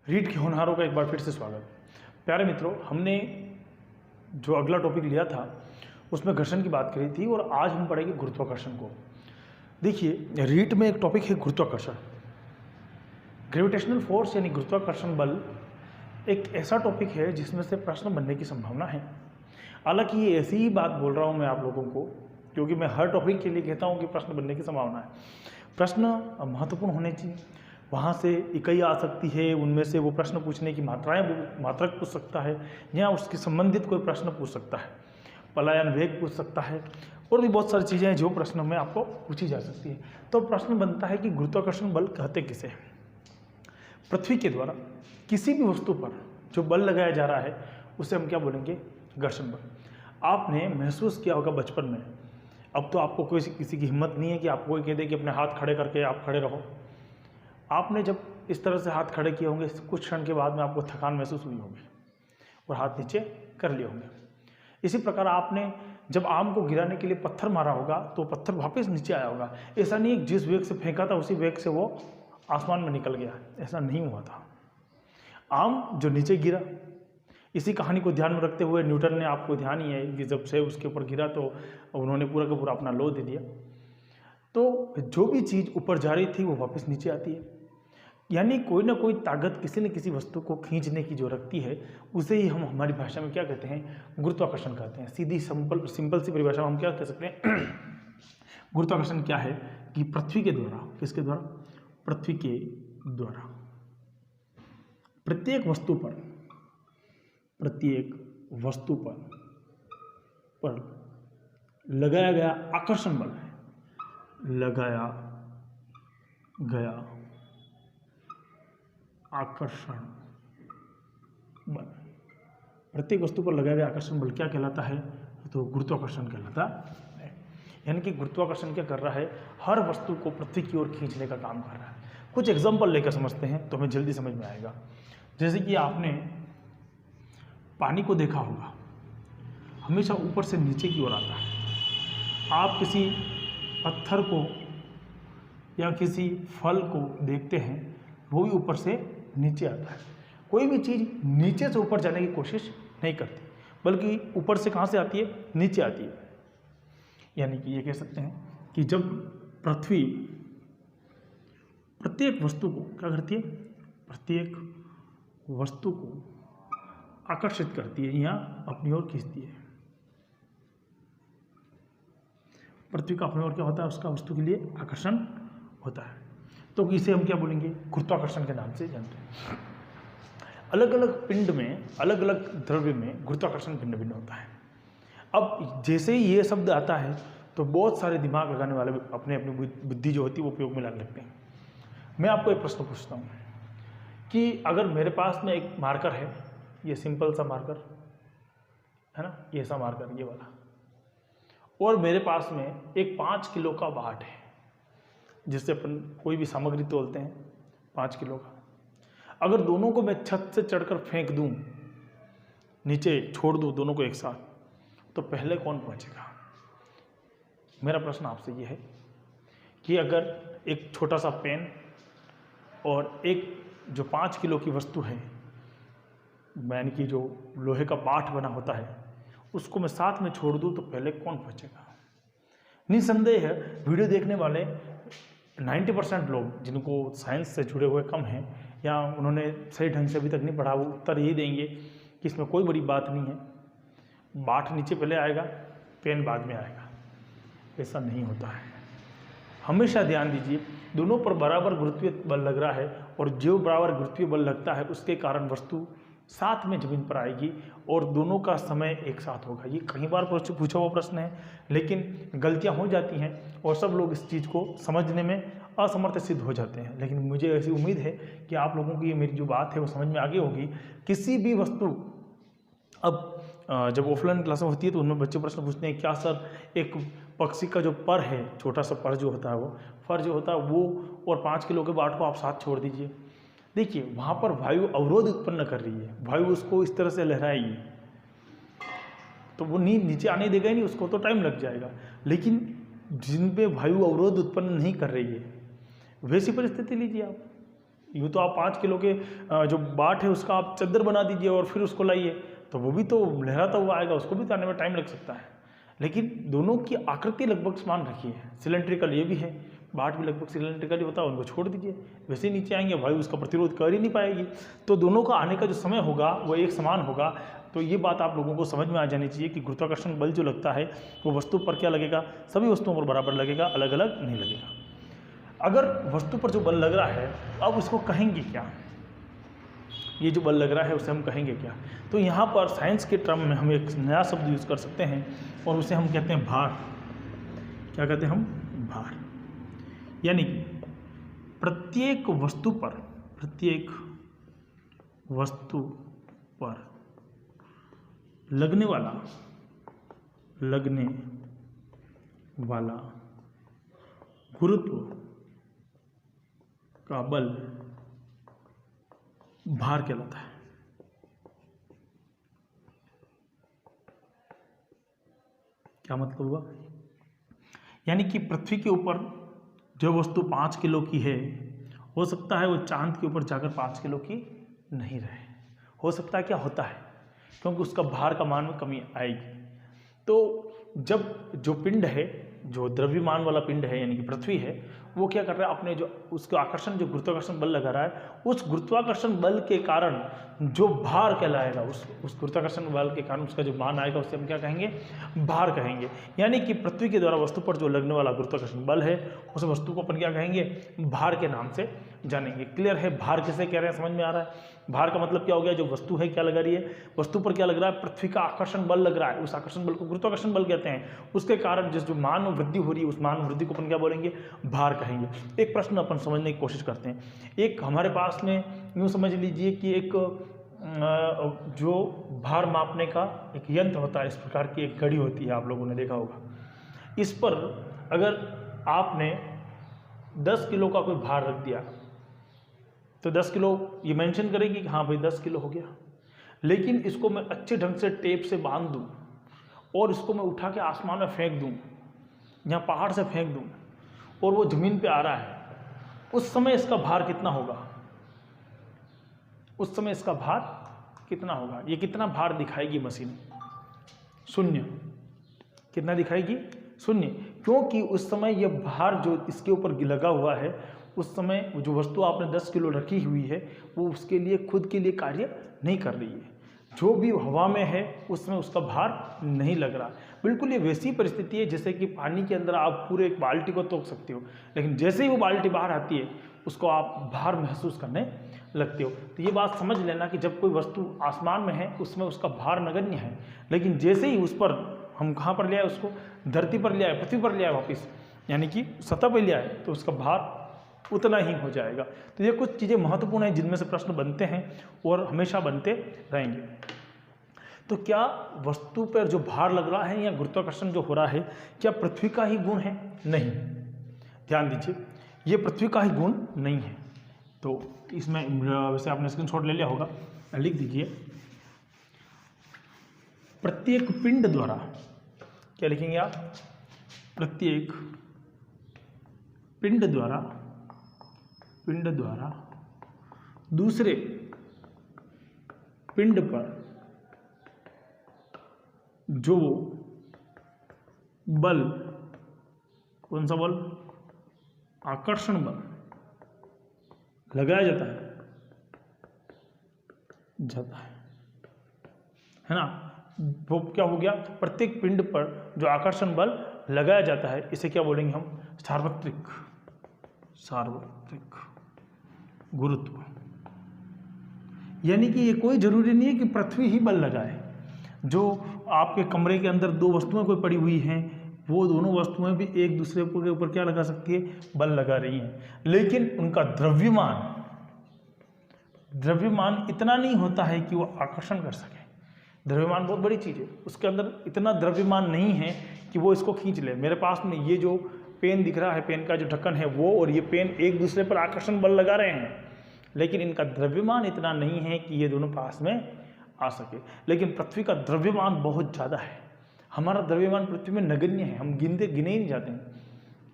Read के होनहारों का एक बार फिर से स्वागत। प्यारे मित्रों, हमने जो अगला टॉपिक लिया था उसमें घर्षण की बात करी थी और आज हम पढ़ेंगे गुरुत्वाकर्षण को। देखिए, रीड में एक टॉपिक है गुरुत्वाकर्षण। ग्रेविटेशनल फोर्स यानी गुरुत्वाकर्षण बल एक ऐसा टॉपिक है जिसमें से प्रश्न बनने की संभावना है। हालांकि ये ऐसी ही बात बोल रहा हूँ मैं आप लोगों को, क्योंकि मैं हर टॉपिक के लिए कहता हूँ कि प्रश्न बनने की संभावना है। प्रश्न महत्वपूर्ण होने चाहिए, वहाँ से इकाई आ सकती है, उनमें से वो प्रश्न पूछने की मात्रक पूछ सकता है या उसके संबंधित कोई प्रश्न पूछ सकता है, पलायन वेग पूछ सकता है, और भी बहुत सारी चीज़ें हैं जो प्रश्न में आपको पूछी जा सकती है। तो प्रश्न बनता है कि गुरुत्वाकर्षण बल कहते किसे हैं। पृथ्वी के द्वारा किसी भी वस्तु पर जो बल लगाया जा रहा है उसे हम क्या बोलेंगे? घर्षण बल। आपने महसूस किया होगा बचपन में, अब तो आपको कोई किसी की हिम्मत नहीं है कि आपको कोई कह दे कि अपने हाथ खड़े करके आप खड़े रहो। आपने जब इस तरह से हाथ खड़े किए होंगे, कुछ क्षण के बाद में आपको थकान महसूस हुई होगी और हाथ नीचे कर लिए होंगे। इसी प्रकार आपने जब आम को गिराने के लिए पत्थर मारा होगा तो पत्थर वापस नीचे आया होगा। ऐसा नहीं है जिस वेग से फेंका था उसी वेग से वो आसमान में निकल गया, ऐसा नहीं हुआ था। आम जो नीचे गिरा, इसी कहानी को ध्यान में रखते हुए न्यूटन ने, आपको ध्यान ही है कि जब से उसके ऊपर गिरा तो उन्होंने पूरा का पूरा अपना लो दे दिया। तो जो भी चीज़ ऊपर जा रही थी वो वापस नीचे आती है, यानी कोई ना कोई ताकत किसी न किसी वस्तु को खींचने की जो रखती है उसे ही हम हमारी भाषा में क्या कहते हैं? गुरुत्वाकर्षण कहते हैं। सीधी सिंपल सी परिभाषा में हम क्या कह सकते हैं? गुरुत्वाकर्षण क्या है कि पृथ्वी के द्वारा, किसके द्वारा? पृथ्वी के द्वारा प्रत्येक वस्तु पर लगाया गया आकर्षण बल है। लगाया गया आकर्षण बल, प्रत्येक वस्तु पर लगाया गया आकर्षण बल क्या कहलाता है? तो गुरुत्वाकर्षण कहलाता है। यानी कि गुरुत्वाकर्षण क्या कर रहा है? हर वस्तु को पृथ्वी की ओर खींचने का काम कर रहा है। कुछ एग्जांपल लेकर समझते हैं तो हमें जल्दी समझ में आएगा। जैसे कि आपने पानी को देखा होगा, हमेशा ऊपर से नीचे की ओर आता है। आप किसी पत्थर को या किसी फल को देखते हैं, वो भी ऊपर से नीचे आता है। कोई भी चीज़ नीचे से ऊपर जाने की कोशिश नहीं करती, बल्कि ऊपर से कहाँ से आती है? नीचे आती है। यानी कि ये कह सकते हैं कि जब पृथ्वी प्रत्येक वस्तु को क्या करती है? प्रत्येक वस्तु को आकर्षित करती है या अपनी ओर खींचती है। पृथ्वी का अपनी ओर क्या होता है? उसका वस्तु के लिए आकर्षण होता है। तो इसे हम क्या बोलेंगे? गुरुत्वाकर्षण के नाम से जानते हैं। अलग अलग पिंड में, अलग अलग द्रव्य में गुरुत्वाकर्षण भिन्न भिन्न होता है। अब जैसे ही ये शब्द आता है तो बहुत सारे दिमाग लगाने वाले अपने अपनी बुद्धि जो होती है वो उपयोग में लाने लगते हैं। मैं आपको एक प्रश्न पूछता हूँ कि अगर मेरे पास में एक मार्कर है, ये सिंपल सा मार्कर है ना, ये सा मार्कर, ये वाला, और मेरे पास में एक 5 किलो का बाट है जिससे अपन कोई भी सामग्री तोलते हैं, 5 किलो का। अगर दोनों को मैं छत से चढ़कर फेंक दूं, नीचे छोड़ दूं दोनों को एक साथ, तो पहले कौन पहुंचेगा? मेरा प्रश्न आपसे ये है कि अगर एक छोटा सा पेन और एक जो 5 किलो की वस्तु है, यानी कि जो लोहे का बाट बना होता है, उसको मैं साथ में छोड़ दूं तो पहले कौन पहुंचेगा? निसंदेह वीडियो देखने वाले 90% लोग जिनको साइंस से जुड़े हुए कम हैं या उन्होंने सही ढंग से अभी तक नहीं पढ़ा, वो उत्तर ये देंगे कि इसमें कोई बड़ी बात नहीं है, बाट नीचे पहले आएगा, पेन बाद में आएगा। ऐसा नहीं होता है। हमेशा ध्यान दीजिए, दोनों पर बराबर गुरुत्वीय बल लग रहा है और जो बराबर गुरुत्वीय बल लगता है उसके कारण वस्तु साथ में जमीन पर आएगी और दोनों का समय एक साथ होगा। ये कई बार पूछा हुआ प्रश्न है, लेकिन गलतियां हो जाती हैं और सब लोग इस चीज़ को समझने में असमर्थ सिद्ध हो जाते हैं। लेकिन मुझे ऐसी उम्मीद है कि आप लोगों की ये मेरी जो बात है वो समझ में आगे होगी। किसी भी वस्तु, अब जब ऑफलाइन क्लासें होती है तो उनमें बच्चे प्रश्न पूछते हैं, क्या सर एक पक्षी का जो पर है, छोटा सा पर जो होता है, वो फर जो होता है वो और 5 किलो के बाट को आप साथ छोड़ दीजिए। देखिए, वहाँ पर वायु अवरोध उत्पन्न कर रही है, वायु उसको इस तरह से लहराएगी तो वो नीचे आने देगा ही नहीं, उसको तो टाइम लग जाएगा। लेकिन जिन पे वायु अवरोध उत्पन्न नहीं कर रही है, वैसी परिस्थिति लीजिए आप, यूँ तो आप 5 किलो के जो बाट है उसका आप चद्दर बना दीजिए और फिर उसको लाइए, तो वो भी तो लहराता हुआ आएगा, उसको भी तो आने में टाइम लग सकता है। लेकिन दोनों की आकृति लगभग समान रखी है, सिलेंड्रिकल ये भी है, बाट भी लगभग सिलेंड्रिकल ही होता है, उनको छोड़ दीजिए, वैसे ही नीचे आएंगे, वायु उसका प्रतिरोध कर ही नहीं पाएगी। तो दोनों का आने का जो समय होगा वो एक समान होगा। तो ये बात आप लोगों को समझ में आ जानी चाहिए कि गुरुत्वाकर्षण बल जो लगता है वो वस्तु पर क्या लगेगा, सभी वस्तुओं पर बराबर लगेगा, अलग अलग नहीं लगेगा। अगर वस्तु पर जो बल लग रहा है, अब उसको कहेंगे क्या, ये जो बल लग रहा है उसे हम कहेंगे क्या? तो यहाँ पर साइंस के टर्म में हम एक नया शब्द यूज़ कर सकते हैं और उसे हम कहते हैं भार। क्या कहते हैं हम? भार। यानी कि प्रत्येक वस्तु पर लगने वाला गुरुत्व का बल भार कहलाता है। क्या मतलब हुआ? यानी कि पृथ्वी के ऊपर जो वस्तु 5 किलो की है, हो सकता है वो चांद के ऊपर जाकर 5 किलो की नहीं रहे। हो सकता है क्या होता है, क्योंकि उसका भार का मान में कमी आएगी। तो जब जो पिंड है, जो द्रव्यमान वाला पिंड है यानी कि पृथ्वी है, वो क्या कर रहा है, अपने जो उसका आकर्षण, जो गुरुत्वाकर्षण बल लगा रहा है, उस गुरुत्वाकर्षण बल के कारण जो भार कहलाएगा, उस गुरुत्वाकर्षण बल के कारण उसका जो मान आएगा उसे हम क्या कहेंगे? भार कहेंगे। यानी कि पृथ्वी के द्वारा वस्तु पर जो लगने वाला गुरुत्वाकर्षण बल है, उस वस्तु को अपन क्या कहेंगे? भार के नाम से जानेंगे। क्लियर है? भार किसे कह रहे हैं, समझ में आ रहा है? भार का मतलब क्या हो गया? जो वस्तु है क्या लगा रही है, वस्तु पर क्या लग रहा है? पृथ्वी का आकर्षण बल लग रहा है, उस आकर्षण बल को गुरुत्वाकर्षण बल कहते हैं। उसके कारण जिस जो मान में वृद्धि हो रही है, उस मान में वृद्धि को अपन क्या बोलेंगे? भार कहेंगे। एक प्रश्न अपन समझने की कोशिश करते हैं। एक हमारे पास में यूँ समझ लीजिए कि एक जो भार मापने का एक यंत्र होता है, इस प्रकार की एक घड़ी होती है, आप लोगों ने देखा होगा। इस पर अगर आपने 10 किलो का कोई भार रख दिया तो 10 किलो ये मेंशन करेगी कि हाँ भाई 10 किलो हो गया। लेकिन इसको मैं अच्छे ढंग से टेप से बांध दूँ और इसको मैं उठा के आसमान में फेंक दूँ, यहाँ पहाड़ से फेंक दूँ और वो ज़मीन पे आ रहा है, उस समय इसका भार कितना होगा? उस समय इसका भार कितना होगा? ये कितना भार दिखाएगी मशीन? 0। कितना दिखाएगी? 0। क्योंकि उस समय ये भार जो इसके ऊपर लगा हुआ है, उस समय जो वस्तु आपने 10 किलो रखी हुई है, वो उसके लिए खुद के लिए कार्य नहीं कर रही है। जो भी हवा में है उसमें उसका भार नहीं लग रहा। बिल्कुल ये वैसी परिस्थिति है जैसे कि पानी के अंदर आप पूरे एक बाल्टी को तोड़ सकते हो, लेकिन जैसे ही वो बाल्टी बाहर आती है उसको आप भार महसूस करने लगते हो। तो ये बात समझ लेना कि जब कोई वस्तु आसमान में है उसमें उसका भार नगण्य है, लेकिन जैसे ही उस पर हम कहाँ पर ले आए, उसको धरती पर ले आए, पृथ्वी पर ले आए वापस, यानी कि सतह पर ले आए, तो उसका भार उतना ही हो जाएगा। तो ये कुछ चीज़ें महत्वपूर्ण हैं जिनमें से प्रश्न बनते हैं और हमेशा बनते रहेंगे। तो क्या वस्तु पर जो भार लग रहा है या गुरुत्वाकर्षण जो हो रहा है, क्या पृथ्वी का ही गुण है? नहीं, ध्यान दीजिए, ये पृथ्वी का ही गुण नहीं है। तो इसमें वैसे आपने स्क्रीनशॉट ले लिया होगा, लिख दीजिए, प्रत्येक पिंड द्वारा, क्या लिखेंगे आप? प्रत्येक पिंड द्वारा दूसरे पिंड पर जो बल, कौन सा बल? आकर्षण बल लगाया जाता है ना? वो क्या हो गया? प्रत्येक पिंड पर जो आकर्षण बल लगाया जाता है, इसे क्या बोलेंगे हम? सार्वत्रिक गुरुत्व। यानी कि ये कोई जरूरी नहीं है कि पृथ्वी ही बल लगाए। जो आपके कमरे के अंदर दो वस्तुएं कोई पड़ी हुई हैं, वो दोनों वस्तुएं भी एक दूसरे के ऊपर क्या लगा सकती है? बल लगा रही हैं, लेकिन उनका द्रव्यमान इतना नहीं होता है कि वो आकर्षण कर सके। द्रव्यमान बहुत बड़ी चीज़ है, उसके अंदर इतना द्रव्यमान नहीं है कि वो इसको खींच ले। मेरे पास में ये जो पेन दिख रहा है, पेन का जो ढक्कन है वो और ये पेन एक दूसरे पर आकर्षण बल लगा रहे हैं, लेकिन इनका द्रव्यमान इतना नहीं है कि ये दोनों पास में आ सके। लेकिन पृथ्वी का द्रव्यमान बहुत ज़्यादा है। हमारा द्रव्यमान पृथ्वी में नगण्य है, हम गिने ही नहीं जाते हैं।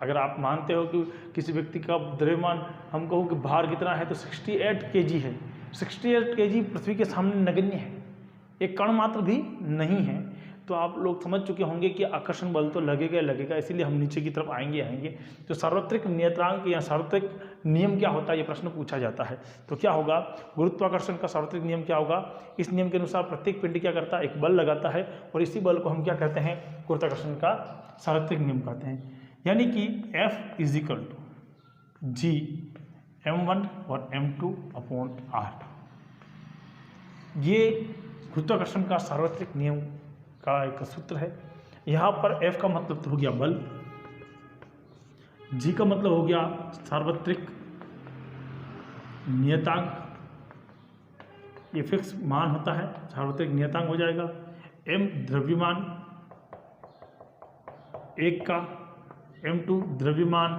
अगर आप मानते हो कि किसी व्यक्ति का द्रव्यमान, हम कहो कि भार कितना है, तो 68 kg है। 68 kg पृथ्वी के सामने नगण्य है, एक कण मात्र भी नहीं है। तो आप लोग समझ चुके होंगे कि आकर्षण बल तो लगेगा लगेगा, इसीलिए हम नीचे की तरफ आएंगे। तो सार्वत्रिक नियतांक या सार्वत्रिक नियम क्या होता है, ये प्रश्न पूछा जाता है। तो क्या होगा, गुरुत्वाकर्षण का सार्वत्रिक नियम क्या होगा? इस नियम के अनुसार प्रत्येक पिंड क्या करता है, एक बल लगाता है, और इसी बल को हम क्या कहते हैं, गुरुत्वाकर्षण का सार्वत्रिक नियम कहते हैं। यानी कि F = G m1 और m2/r। ये गुरुत्वाकर्षण का सार्वत्रिक नियम का एक सूत्र है। यहाँ पर F का मतलब तो हो गया बल, G का मतलब हो गया सार्वत्रिक नियतांक, ये फिक्स मान होता है, सार्वत्रिक नियतांक हो जाएगा। M द्रव्यमान 1 का, m2 द्रव्यमान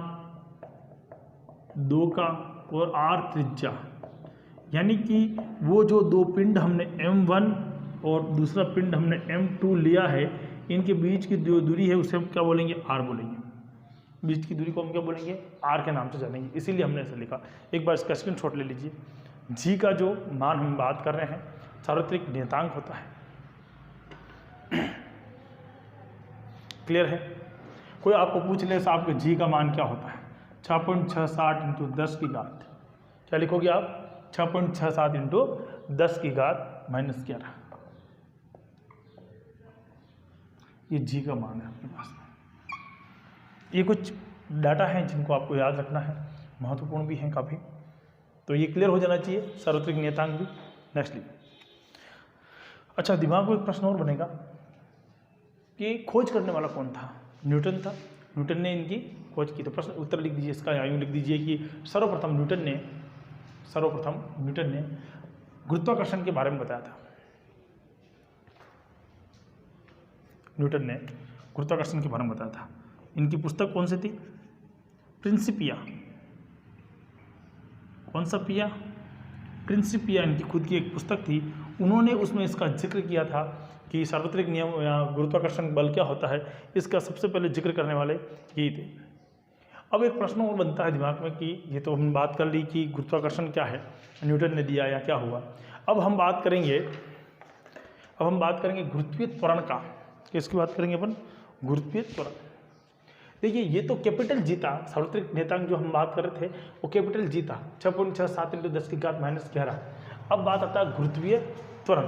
2 का, और r त्रिज्या। यानी कि वो जो दो पिंड हमने m1 और दूसरा पिंड हमने m2 लिया है, इनके बीच की जो दूरी है उसे हम क्या बोलेंगे, r बोलेंगे। बीच की दूरी को हम क्या बोलेंगे, r के नाम से जानेंगे, इसीलिए हमने ऐसे लिखा। एक बार इसका स्क्रीनशॉट ले लीजिए। g का जो मान हम बात कर रहे हैं, सार्वत्रिक नियतांक होता है। क्लियर है? कोई आपको पूछ ले साहब कि g का मान क्या होता है, 6.67 × 10 की घात, क्या लिखोगे आप, 6.67 × 10 की घात -11। ये जी का मान है अपने पास में। ये कुछ डाटा हैं जिनको आपको याद रखना है, महत्वपूर्ण भी हैं काफ़ी। तो ये क्लियर हो जाना चाहिए, सार्वत्रिक नियतांक भी। नेक्स्ट ली। अच्छा, दिमाग में एक प्रश्न और बनेगा कि खोज करने वाला कौन था? न्यूटन था। न्यूटन ने इनकी खोज की। तो प्रश्न उत्तर लिख दीजिए इसका, यूँ लिख दीजिए कि सर्वप्रथम न्यूटन ने गुरुत्वाकर्षण के बारे में बताया था। न्यूटन ने गुरुत्वाकर्षण के बारे में बताया था। इनकी पुस्तक कौन सी थी? प्रिंसिपिया। कौन सा पिया? प्रिंसिपिया इनकी खुद की एक पुस्तक थी। उन्होंने उसमें इसका जिक्र किया था कि सार्वत्रिक नियम या गुरुत्वाकर्षण बल क्या होता है, इसका सबसे पहले जिक्र करने वाले यही थे। अब एक प्रश्न और बनता है दिमाग में कि ये तो हम बात कर ली कि गुरुत्वाकर्षण क्या है, न्यूटन ने दिया या क्या हुआ। अब हम बात करेंगे गुरुत्वीय त्वरण का। किसकी बात करेंगे अपन? गुरुत्वीय त्वरण। देखिए, ये तो कैपिटल जी था, सार्वत्रिक नियतांक जो हम बात कर रहे थे वो कैपिटल जी था, 6.67 × 10 की घात -11। अब बात आता है गुरुत्वीय त्वरण।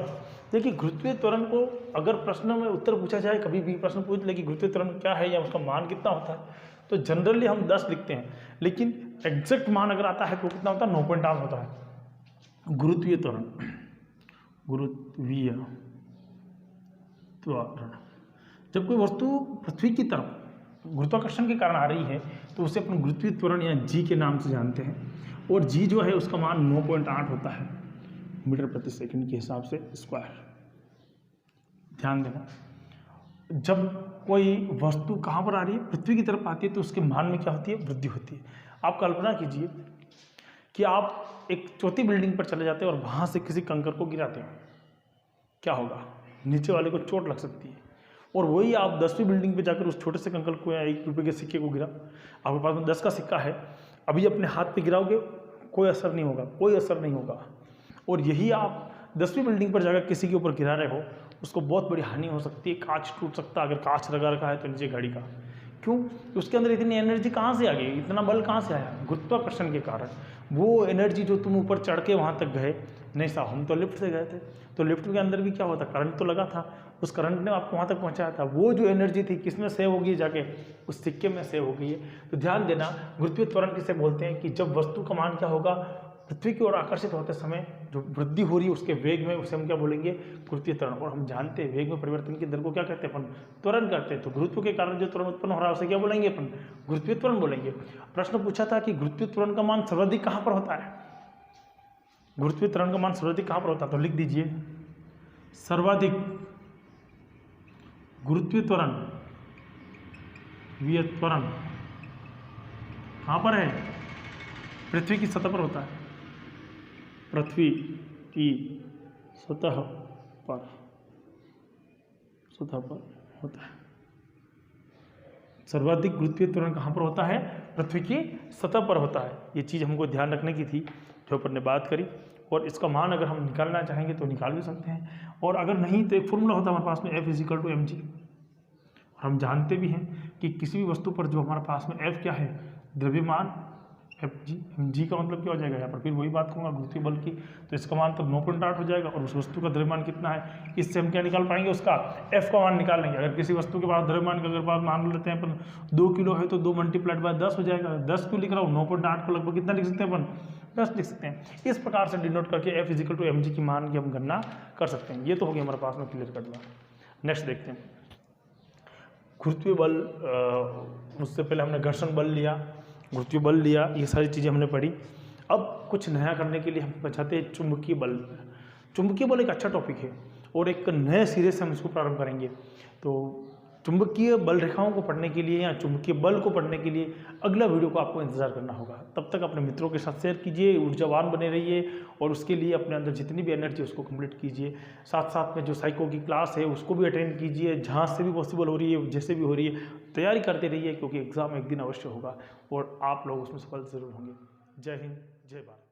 देखिए, गुरुत्वीय त्वरण को अगर प्रश्न में उत्तर पूछा जाए, कभी भी प्रश्न पूछ ले कि गुरुत्वीय त्वरण क्या है या उसका मान कितना होता है, तो जनरली हम 10 लिखते हैं, लेकिन एग्जैक्ट मान अगर आता है तो कितना होता है, 9.8 होता है। गुरुत्वीय त्वरण, गुरुत्वीय त्वरण, जब कोई वस्तु पृथ्वी की तरफ गुरुत्वाकर्षण के कारण आ रही है तो उसे अपन गुरुत्वीय त्वरण या जी के नाम से जानते हैं। और जी जो है उसका मान 9.8 होता है मीटर प्रति सेकंड के हिसाब से स्क्वायर। ध्यान देना, जब कोई वस्तु कहाँ पर आ रही है, पृथ्वी की तरफ आती है, तो उसके मान में क्या होती है, वृद्धि होती है। आप कल्पना कीजिए कि आप एक चौथी बिल्डिंग पर चले जाते हैं और वहाँ से किसी कंकर को गिराते हैं, क्या होगा, नीचे वाले को चोट लग सकती है। और वही आप 10वीं बिल्डिंग पे जाकर उस छोटे से कंकर को या 1 रुपये के सिक्के को गिरा, आपके पास में 10 का सिक्का है, अभी अपने हाथ पे गिराओगे कोई असर नहीं होगा, कोई असर नहीं होगा। और यही आप 10वीं बिल्डिंग पर जाकर किसी के ऊपर गिरा रहे हो, उसको बहुत बड़ी हानि हो सकती है, कांच टूट सकता है, अगर कांच लगा रखा है तो नीचे गाड़ी का। क्यों? उसके अंदर इतनी एनर्जी कहाँ से आ गई, इतना बल कहाँ से आया? गुरुत्वाकर्षण के कारण। वो एनर्जी जो तुम ऊपर चढ़ के वहाँ तक गए, नहीं साहब हम तो लिफ्ट से गए थे, तो लिफ्ट के अंदर भी क्या होता, करंट तो लगा था, उस करंट ने आपको वहाँ तक पहुँचाया था। वो जो एनर्जी थी किसमें सेव होगी, जाके उस सिक्के में सेव हो गई है। तो ध्यान देना, गुरुत्वीय त्वरण किसे बोलते हैं कि जब वस्तु का मान क्या होगा, पृथ्वी की ओर आकर्षित होते समय जो वृद्धि हो रही है उसके वेग में, उसे हम क्या बोलेंगे, गुरुत्वीय त्वरण। और हम जानते हैं वेग में परिवर्तन की दर को क्या कहते हैं, अपन त्वरण करते हैं। तो गुरुत्व के कारण जो त्वरण उत्पन्न हो रहा है उसे क्या बोलेंगे, अपन गुरुत्वीय त्वरण बोलेंगे। प्रश्न पूछा था कि गुरुत्वीय त्वरण का मान सर्वाधिक कहाँ पर होता है, गुरुत्वीय त्वरण का मान सर्वाधिक कहाँ पर होता है, तो लिख दीजिए सर्वाधिक गुरुत्वीय त्वरण कहाँ पर है, पृथ्वी की सतह पर होता है, पृथ्वी की सतह पर होता है। सर्वाधिक गुरुत्वीय त्वरण कहाँ पर होता है? पृथ्वी की सतह पर होता है। ये चीज़ हमको ध्यान रखने की थी जो अपन ने बात करी। और इसका मान अगर हम निकालना चाहेंगे तो निकाल भी सकते हैं, और अगर नहीं तो एक फॉर्मूला होता है हमारे पास में F = mg। हम जानते भी हैं कि किसी भी वस्तु पर जो हमारे पास में F क्या है? द्रव्यमान mg का मतलब क्या हो जाएगा? यहाँ पर फिर वही बात करूँगा गुरुत्वीय बल की, तो इसका मान तब 9.8 हो जाएगा। और उस वस्तु का द्रव्यमान कितना है, इससे हम क्या निकाल पाएंगे? उसका F का मान निकाल लेंगे। अगर किसी वस्तु के पास द्रव्यमान का अगर बात मान लेते हैं अपन 2 किलो है तो 2 × 10 हो जाएगा। 10 क्यों लिख रहा हूँ? 9.8 को लगभग कितना लिख सकते हैं अपन? 10 लिख सकते हैं। इस प्रकार से डिनोट करके F = mg की मान की हम गणना कर सकते हैं। ये तो हो गया हमारे पास में क्लियर करना। नेक्स्ट देखते हैं गुरुत्वीय बल। उससे पहले हमने घर्षण बल लिया, गुरुत्वीय बल लिया, ये सारी चीज़ें हमने पढ़ी। अब कुछ नया करने के लिए हम चाहते हैं चुंबकीय बल। चुंबकीय बल एक अच्छा टॉपिक है और एक नए सिरे से हम इसको प्रारंभ करेंगे। तो चुंबकीय बल रेखाओं को पढ़ने के लिए या चुंबकीय बल को पढ़ने के लिए अगला वीडियो को आपको इंतजार करना होगा। तब तक अपने मित्रों के साथ शेयर कीजिए, ऊर्जावान बने रहिए और उसके लिए अपने अंदर जितनी भी एनर्जी है उसको कंप्लीट कीजिए। साथ साथ में जो साइको की क्लास है उसको भी अटेंड कीजिए, जहाँ से भी पॉसिबल हो रही है, जैसे भी हो रही है तैयारी करते रहिए, क्योंकि एग्ज़ाम एक दिन अवश्य होगा और आप लोग उसमें सफल जरूर होंगे। जय हिंद, जय भारत।